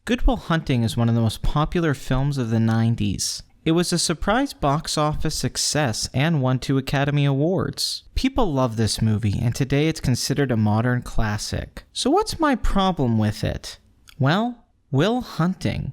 Good Will Hunting is one of the most popular films of the 90s. It was a surprise box office success and won 2 Academy Awards. People love this movie, and today it's considered a modern classic. So what's my problem with it? Well, Will Hunting.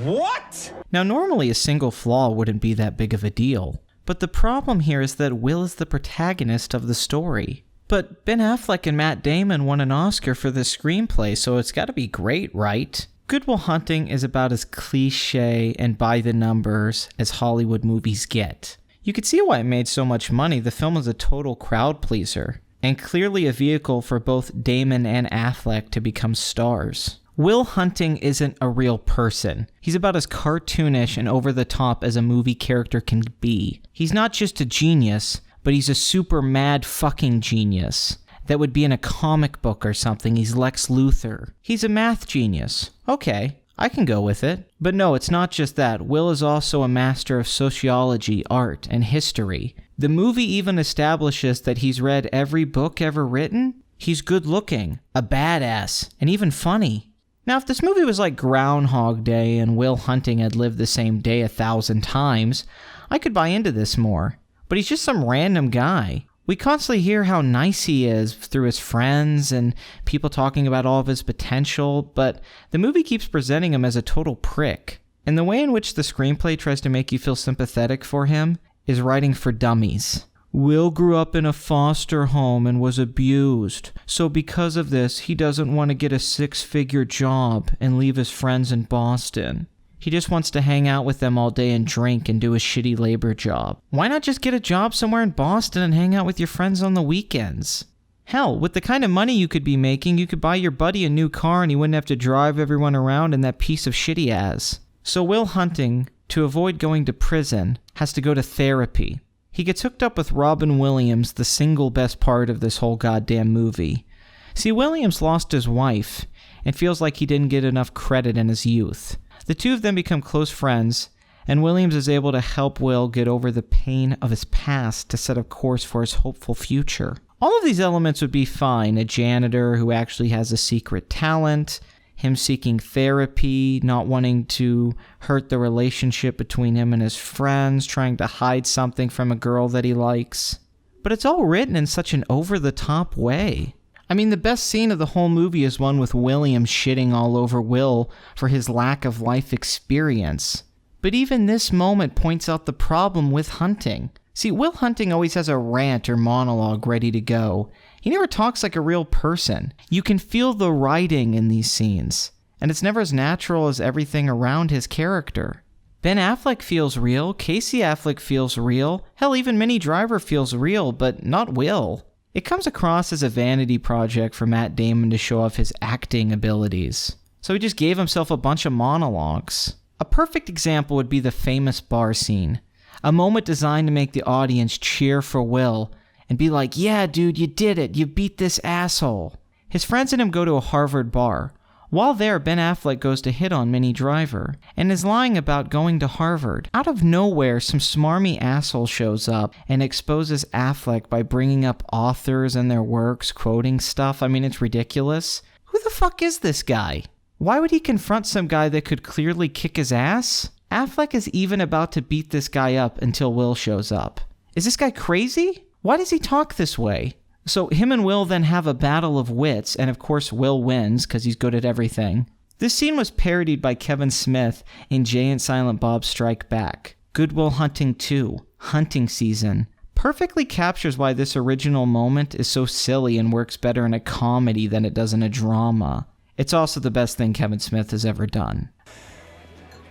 What? Now normally a single flaw wouldn't be that big of a deal, but the problem here is that Will is the protagonist of the story. But Ben Affleck and Matt Damon won an Oscar for the screenplay, so it's gotta be great, right? Good Will Hunting is about as cliche and by the numbers as Hollywood movies get. You could see why it made so much money. The film is a total crowd pleaser, and clearly a vehicle for both Damon and Affleck to become stars. Will Hunting isn't a real person. He's about as cartoonish and over the top as a movie character can be. He's not just a genius, but he's a super mad fucking genius. That would be in a comic book or something. He's Lex Luthor. He's a math genius. Okay, I can go with it. But no, it's not just that. Will is also a master of sociology, art, and history. The movie even establishes that he's read every book ever written. He's good looking, a badass, and even funny. Now, if this movie was like Groundhog Day and Will Hunting had lived the same day 1,000 times, I could buy into this more. But he's just some random guy. We constantly hear how nice he is through his friends and people talking about all of his potential, but the movie keeps presenting him as a total prick. And the way in which the screenplay tries to make you feel sympathetic for him is writing for dummies. Will grew up in a foster home and was abused, so because of this, he doesn't want to get a 6-figure job and leave his friends in Boston. He just wants to hang out with them all day and drink and do a shitty labor job. Why not just get a job somewhere in Boston and hang out with your friends on the weekends? Hell, with the kind of money you could be making, you could buy your buddy a new car and he wouldn't have to drive everyone around in that piece of shit he has. So Will Hunting, to avoid going to prison, has to go to therapy. He gets hooked up with Robin Williams, the single best part of this whole goddamn movie. See, Williams lost his wife and feels like he didn't get enough credit in his youth. The two of them become close friends, and Williams is able to help Will get over the pain of his past to set a course for his hopeful future. All of these elements would be fine. A janitor who actually has a secret talent, him seeking therapy, not wanting to hurt the relationship between him and his friends, trying to hide something from a girl that he likes. But it's all written in such an over-the-top way. I mean, the best scene of the whole movie is one with William shitting all over Will for his lack of life experience. But even this moment points out the problem with Hunting. See, Will Hunting always has a rant or monologue ready to go. He never talks like a real person. You can feel the writing in these scenes, and it's never as natural as everything around his character. Ben Affleck feels real, Casey Affleck feels real, hell, even Minnie Driver feels real, but not Will. It comes across as a vanity project for Matt Damon to show off his acting abilities. So he just gave himself a bunch of monologues. A perfect example would be the famous bar scene. A moment designed to make the audience cheer for Will and be like, yeah, dude, you did it. You beat this asshole. His friends and him go to a Harvard bar. While there, Ben Affleck goes to hit on Minnie Driver and is lying about going to Harvard. Out of nowhere, some smarmy asshole shows up and exposes Affleck by bringing up authors and their works, quoting stuff. I mean, it's ridiculous. Who the fuck is this guy? Why would he confront some guy that could clearly kick his ass? Affleck is even about to beat this guy up until Will shows up. Is this guy crazy? Why does he talk this way? So him and Will then have a battle of wits, and of course Will wins because he's good at everything. This scene was parodied by Kevin Smith in Jay and Silent Bob Strike Back. Good Will Hunting 2, Hunting Season, perfectly captures why this original moment is so silly and works better in a comedy than it does in a drama. It's also the best thing Kevin Smith has ever done.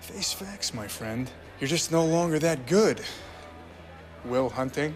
Face facts, my friend. You're just no longer that good. Will Hunting?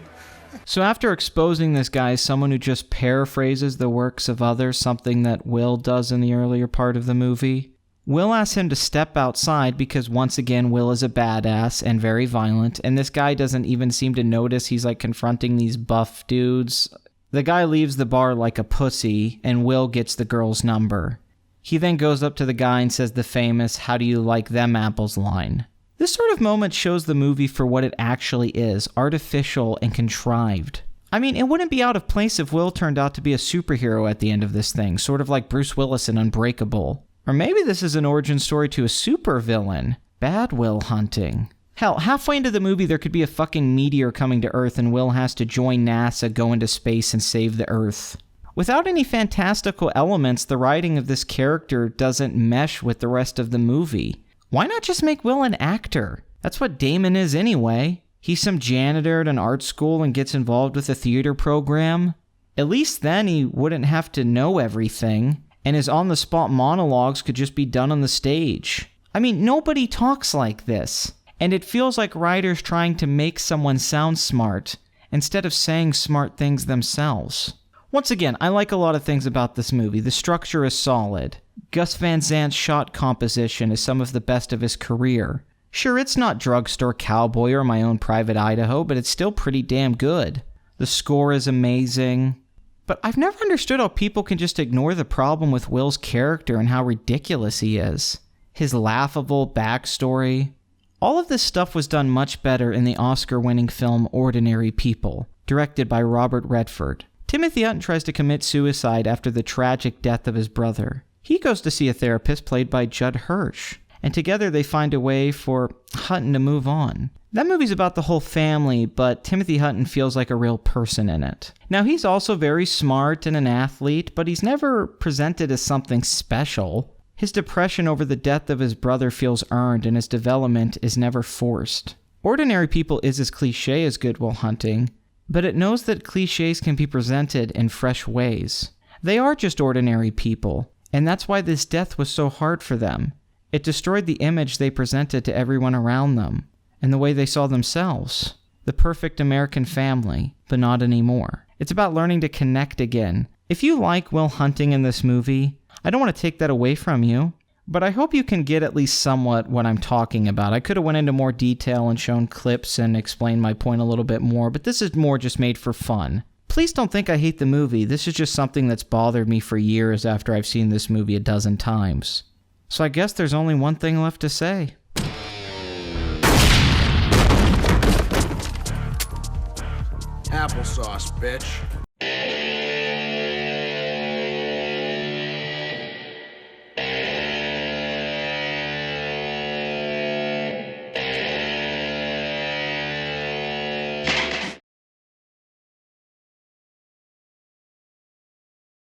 So after exposing this guy as someone who just paraphrases the works of others, something that Will does in the earlier part of the movie, Will asks him to step outside because once again Will is a badass and very violent, and this guy doesn't even seem to notice he's like confronting these buff dudes. The guy leaves the bar like a pussy, and Will gets the girl's number. He then goes up to the guy and says the famous, "How do you like them apples?" line. This sort of moment shows the movie for what it actually is, artificial and contrived. I mean, it wouldn't be out of place if Will turned out to be a superhero at the end of this thing, sort of like Bruce Willis in Unbreakable. Or maybe this is an origin story to a supervillain, Bad Will Hunting. Hell, halfway into the movie there could be a fucking meteor coming to Earth and Will has to join NASA, go into space, and save the Earth. Without any fantastical elements, the writing of this character doesn't mesh with the rest of the movie. Why not just make Will an actor? That's what Damon is anyway. He's some janitor at an art school and gets involved with a theater program. At least then he wouldn't have to know everything, and his on-the-spot monologues could just be done on the stage. I mean, nobody talks like this, and it feels like writers trying to make someone sound smart instead of saying smart things themselves. Once again, I like a lot of things about this movie. The structure is solid. Gus Van Sant's shot composition is some of the best of his career. Sure, it's not Drugstore Cowboy or My Own Private Idaho, but it's still pretty damn good. The score is amazing. But I've never understood how people can just ignore the problem with Will's character and how ridiculous he is. His laughable backstory. All of this stuff was done much better in the Oscar-winning film Ordinary People, directed by Robert Redford. Timothy Hutton tries to commit suicide after the tragic death of his brother. He goes to see a therapist played by Judd Hirsch, and together they find a way for Hutton to move on. That movie's about the whole family, but Timothy Hutton feels like a real person in it. Now, he's also very smart and an athlete, but he's never presented as something special. His depression over the death of his brother feels earned, and his development is never forced. Ordinary People is as cliché as Good Will Hunting, but it knows that clichés can be presented in fresh ways. They are just ordinary people, and that's why this death was so hard for them. It destroyed the image they presented to everyone around them, and the way they saw themselves. The perfect American family, but not anymore. It's about learning to connect again. If you like Will Hunting in this movie, I don't want to take that away from you, but I hope you can get at least somewhat what I'm talking about. I could have went into more detail and shown clips and explained my point a little bit more, but this is more just made for fun. Please don't think I hate the movie. This is just something that's bothered me for years after I've seen this movie a dozen times. So I guess there's only one thing left to say. Applesauce, bitch.